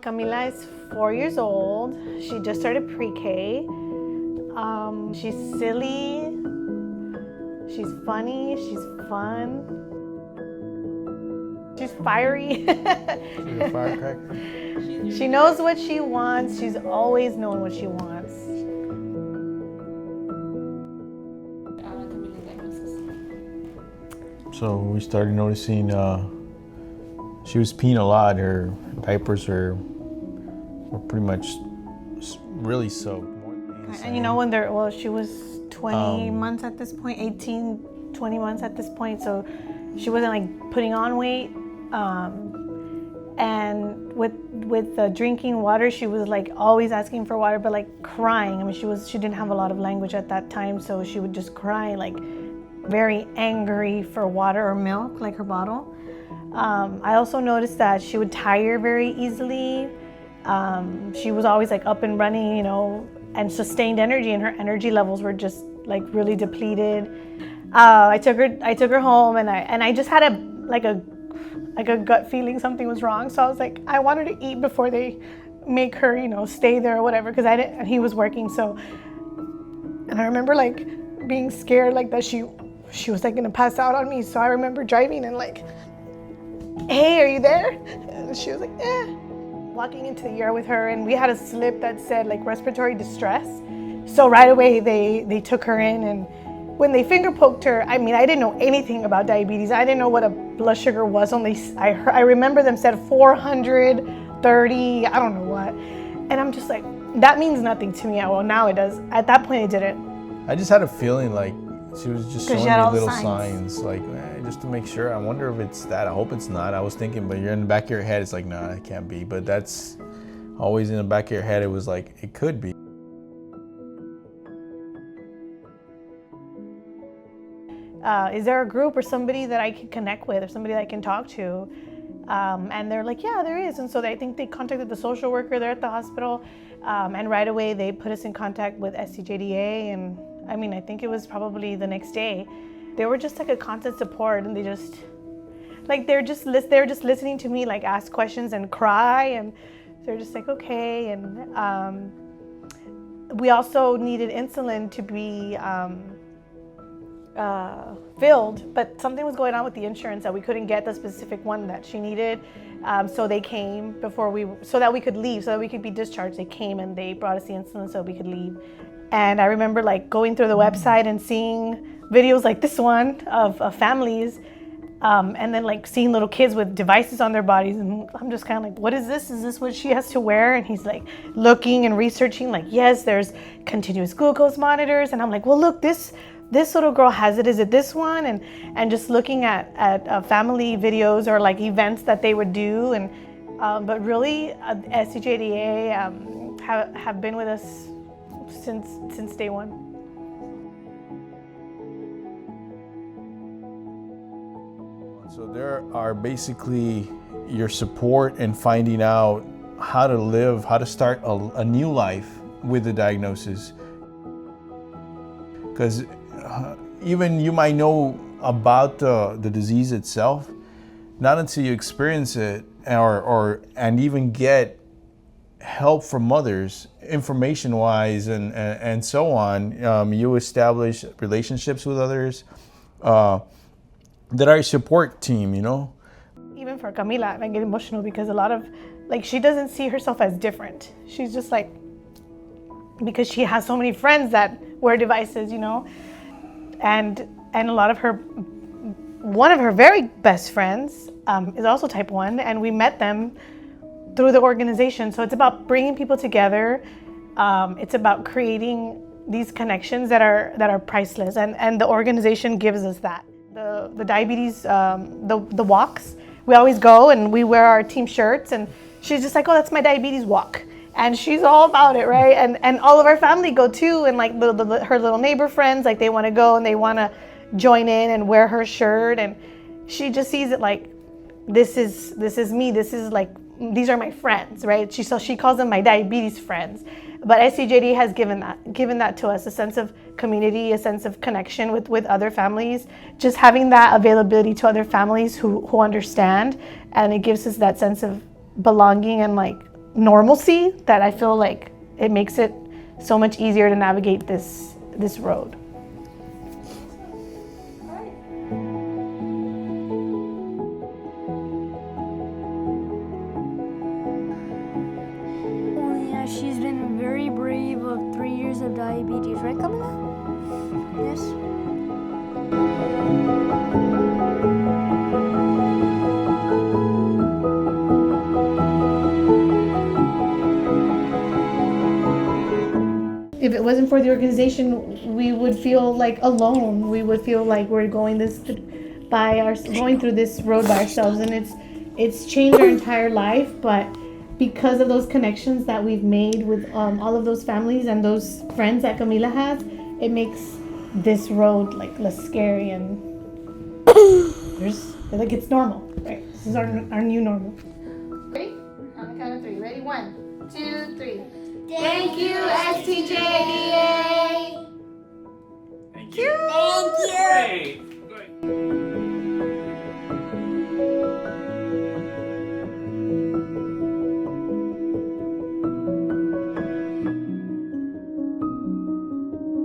Camila is 4 years old. She just started pre-K. She's silly, she's funny, she's fun. She's fiery. She's a firecracker. She knows what she wants. She's always known what she wants. So we started noticing she was peeing a lot. Her diapers were pretty much really soaked. And you know, she was 20 months at this point, 18, 20 months at this point. So she wasn't like putting on weight. And with drinking water, she was like always asking for water, but like crying. I mean, she didn't have a lot of language at that time, so she would just cry, like very angry for water or milk, like her bottle. I also noticed that she would tire very easily. She was always like up and running, you know, and sustained energy, and her energy levels were just like really depleted. I took her home, and I just had a gut feeling something was wrong. So I was like, I want her to eat before they make her, you know, stay there or whatever, because he was working. So, and I remember like being scared, like that she was like gonna pass out on me. So I remember driving and like, hey, are you there? And she was like, eh. Walking into the ER with her, and we had a slip that said like respiratory distress. So right away they took her in, and when they finger poked her, I mean, I didn't know anything about diabetes. I didn't know what a blood sugar was. I remember them said 430, I don't know what. And I'm just like, that means nothing to me. Well, now it does. At that point, it didn't. I just had a feeling like she was just showing me little signs, like just to make sure. I wonder if it's that. I hope it's not. I was thinking, but you're in the back of your head, it's like, nah, it can't be. But that's always in the back of your head. It was like, it could be. Is there a group or somebody that I can connect with or somebody that I can talk to? And they're like, yeah, there is. And so I think they contacted the social worker there at the hospital. And right away they put us in contact with SCJDA. And I mean, I think it was probably the next day. They were just like a constant support, and they just, like, they were just listening to me like ask questions and cry. And they're just like, okay. And we also needed insulin to be filled, but something was going on with the insurance that we couldn't get the specific one that she needed. So they came so that we could leave, so that we could be discharged. They came and they brought us the insulin so we could leave. And I remember like going through the website and seeing videos like this one of families, and then like seeing little kids with devices on their bodies, and I'm just kind of like, what is this? Is this what she has to wear? And he's like looking and researching, like, yes, there's continuous glucose monitors. And I'm like, well, look, this little girl has it. Is it this one? And just looking at family videos or like events that they would do. And but really, SCJDA have been with us since day one. So there are basically your support in finding out how to live, how to start a new life with the diagnosis. Because even you might know about the disease itself, not until you experience it and even get help from others, information-wise and so on. You establish relationships with others that are a support team, you know? Even for Camila, I get emotional because a lot of, like, she doesn't see herself as different. She's just like, because she has so many friends that wear devices, you know? And a lot of one of her very best friends is also type 1, and we met them through the organization. So it's about bringing people together. It's about creating these connections that are priceless, and the organization gives us that. The diabetes, the walks, we always go and we wear our team shirts, and she's just like, oh, that's my diabetes walk. And she's all about it, right? And all of our family go too, and like her little neighbor friends, like they want to go and they want to join in and wear her shirt, and she just sees it like, this is me. This is like, these are my friends, right? She calls them my diabetes friends. But SCJD has given that to us, a sense of community, a sense of connection with other families, just having that availability to other families who understand, and it gives us that sense of belonging and like normalcy that I feel like it makes it so much easier to navigate this road. Yeah, she's been very brave of 3 years of diabetes, right, Camila? Yes. If it wasn't for the organization, we would feel like alone. We would feel like we're going going through this road by ourselves, and it's changed our entire life. But because of those connections that we've made with all of those families and those friends that Camila has, it makes this road like less scary, and like it's normal, right? This is our new normal. Ready? On the count of 3. Ready? 1, 2, 3. Thank you, STJDA! Thank you. Thank you!